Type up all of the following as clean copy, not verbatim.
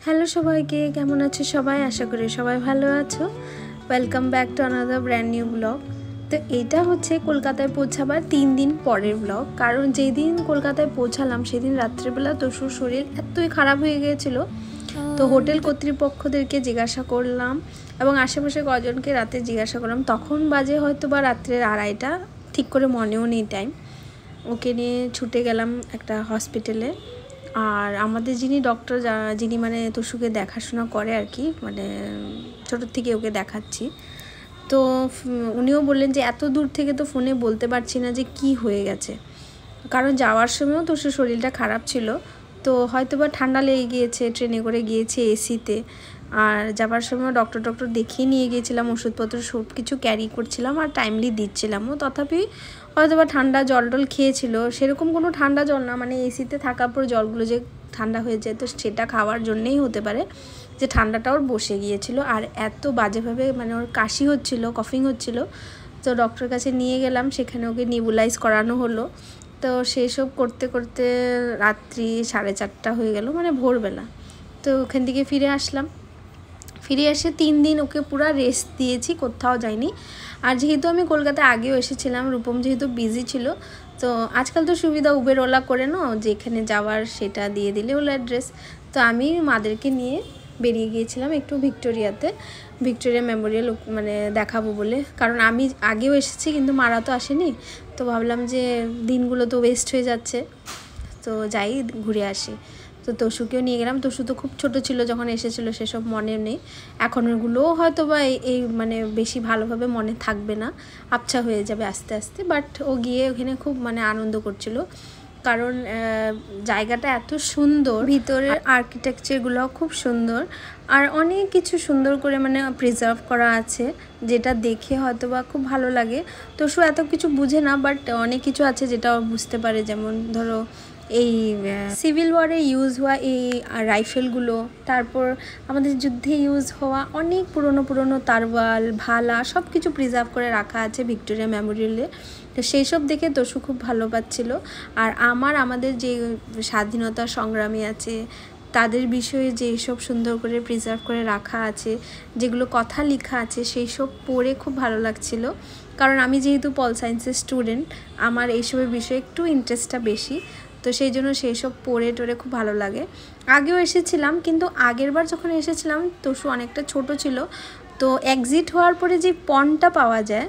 Hello সবাইকে, কেমন আছো সবাই? আশা করি সবাই ভালো আছো। Welcome back to another brand new blog. তো এটা হচ্ছে কলকাতায় পৌঁছাবার 3 দিন পরের ব্লগ। কারণ যেই দিন কলকাতায় পৌঁছালাম সেদিন রাত্রেবেলা তোষুর শরীর এতই খারাপ হয়ে গিয়েছিল, তো হোটেল কর্তৃপক্ষদেরকে জিজ্ঞাসা করলাম এবং আশেপাশে কজনকে রাতে জিজ্ঞাসা করলাম। তখন বাজে হয়তো বা রাত্রের 2:30, ঠিক করে মনেও নেই টাইম। ওকে নিয়ে ছুটে গেলাম একটা হসপিটালে। আর আমাদের যিনি ডক্টর, যিনি মানে তোষুকে দেখাশোনা করে আর কি, মানে ছোটোর থেকে ওকে দেখাচ্ছি, তো উনিও বললেন যে এত দূর থেকে তো ফোনে বলতে পারছি না যে কি হয়ে গেছে, কারণ যাওয়ার সময়ও তোষুর শরীরটা খারাপ ছিল, তো হয়তো বা ঠান্ডা লেগে গিয়েছে, ট্রেনে করে গিয়েছে এসিতে। আর যাবার সময় ডক্টর দেখিয়ে নিয়ে গিয়েছিলাম, ওষুধপত্র সব কিছু ক্যারি করছিলাম আর টাইমলি দিচ্ছিলামও। তথাপি হয়তো বা ঠান্ডা জল টল খেয়েছিল, সেরকম কোনো ঠান্ডা জল না, মানে এসিতে থাকার পর জলগুলো যে ঠান্ডা হয়ে যায়, তো সেটা খাওয়ার জন্যেই হতে পারে যে ঠান্ডাটা ওর বসে গিয়েছিল। আর এত বাজেভাবে মানে ওর কাশি হচ্ছিল, কফিং হচ্ছিল, তো ডক্টরের কাছে নিয়ে গেলাম, সেখানে ওকে নিবুলাইজ করানো হলো। তো সেই সব করতে করতে রাত্রি 4:30 হয়ে গেল, মানে ভোরবেলা। তো ওখান থেকে ফিরে আসলাম। ফিরে এসে 3 দিন ওকে পুরো রেস্ট দিয়েছি, কোথাও যাইনি। আর যেহেতু আমি কলকাতায় আগেও এসেছিলাম, রূপম যেহেতু বিজি ছিল, তো আজকাল তো সুবিধা উবের ওলা করে নাও, যেখানে যাওয়ার সেটা দিয়ে দিলে হলো অ্যাড্রেস। তো আমি মাদেরকে নিয়ে বেরিয়ে গিয়েছিলাম একটু ভিক্টোরিয়া মেমোরিয়াল মানে দেখাবো বলে, কারণ আমি আগেও এসেছি কিন্তু মারা তো আসেনি। তো ভাবলাম যে দিনগুলো তো ওয়েস্ট হয়ে যাচ্ছে, তো যাই ঘুরে আসি। তো তোষুকেও নিয়ে গেলাম। তোষু তো খুব ছোট ছিল যখন এসেছিলো, সেসব মনে নেই। এখন ওগুলোও হয়তো বা এই মানে বেশি ভালোভাবে মনে থাকবে না, আবছা হয়ে যাবে আস্তে আস্তে। বাট ও গিয়ে ওখানে খুব মানে আনন্দ করছিল, কারণ জায়গাটা এত সুন্দর, ভিতরের আর্কিটেকচারগুলোও খুব সুন্দর, আর অনেক কিছু সুন্দর করে মানে প্রিজার্ভ করা আছে, যেটা দেখে হয়তো বা খুব ভালো লাগে। তোষু এত কিছু বুঝে না, বাট অনেক কিছু আছে যেটা ও বুঝতে পারে। যেমন ধরো এই সিভিল ওয়ারে ইউজ হওয়া এই রাইফেলগুলো, তারপর আমাদের যুদ্ধে ইউজ হওয়া অনেক পুরনো তারওয়াল, ভালা, সব কিছু প্রিজার্ভ করে রাখা আছে ভিক্টোরিয়া মেমোরিয়ালে। তো সেই সব দেখে তোষু খুব ভালো পাচ্ছিল। আর আমাদের যে স্বাধীনতা সংগ্রামী আছে তাদের বিষয়ে যেসব সুন্দর করে প্রিজার্ভ করে রাখা আছে, যেগুলো কথা লেখা আছে, সেই সব পড়ে খুব ভালো লাগছিল। কারণ আমি যেহেতু পল সায়েন্সের স্টুডেন্ট, আমার এইসবের বিষয়ে একটু ইন্টারেস্টটা বেশি, তো সেই জন্য সেই সব পড়ে টোরে খুব ভালো লাগে। আগেও এসেছিলাম, কিন্তু আগের বার যখন এসেছিলাম তোষু অনেকটা ছোট ছিল, তো এক্সিট হওয়ার পরে যে পন্ডটা পাওয়া যায়,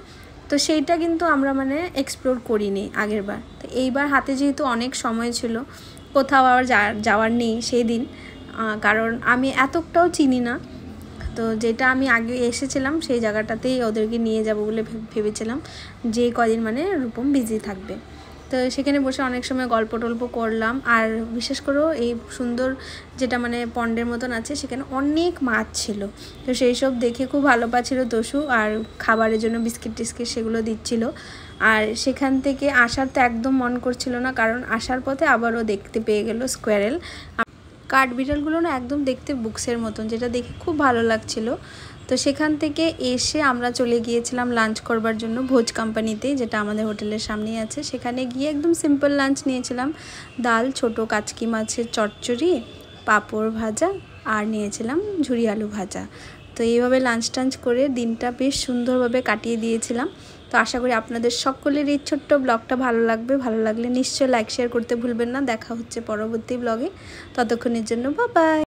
তো সেইটা কিন্তু আমরা মানে এক্সপ্লোর করিনি আগের বার। তো এইবার হাতে যেহেতু অনেক সময় ছিল, কোথাও আবার যাওয়ার নেই সেই দিন, কারণ আমি এতটাও চিনি না। তো যেটা আমি আগে এসেছিলাম সেই জায়গাটাতেই ওদেরকে নিয়ে যাব বলে ভেবেছিলাম, যে কদিন মানে রূপম বিজি থাকবে। তো সেখানে বসে অনেক সময় গল্প টল্প করলাম। আর বিশেষ করেও এই সুন্দর যেটা মানে পন্ডের মতন আছে, সেখানে অনেক মাছ ছিল, তো সেই সব দেখে খুব ভালো পাচ্ছিল তোষু। আর খাবারের জন্য বিস্কিট টিস্কিট সেগুলো দিচ্ছিল। আর সেখান থেকে আসার তো একদম মন করছিল না, কারণ আসার পথে আবারও দেখতে পেয়ে গেল স্কোয়ারেল। কাঠবিড়ালগুলো না একদম দেখতে বুকসের মতন, যেটা দেখে খুব ভালো লাগছিল। তো সেখান থেকে এসে আমরা চলে গিয়েছিলাম লাঞ্চ করবার জন্য ভোজ কোম্পানিতে, যেটা আমাদের হোটেলের সামনেই আছে। সেখানে গিয়ে একদম সিম্পল লাঞ্চ নিয়েছিলাম, ডাল, ছোট কাচকি মাছের চচ্চড়ি, পাঁপড় ভাজা, আর নিয়েছিলাম ঝুরি আলু ভাজা। তো এইভাবে লাঞ্চ টাঞ্চ করে দিনটা বেশ সুন্দরভাবে কাটিয়ে দিয়েছিলাম। তো আশা করি আপনাদের সকলের এই ছোট্ট ব্লগটা ভালো লাগবে। ভালো লাগলে নিশ্চয়ই লাইক শেয়ার করতে ভুলবেন না। দেখা হচ্ছে পরবর্তী ব্লগে, ততক্ষণের জন্য বাই বাই।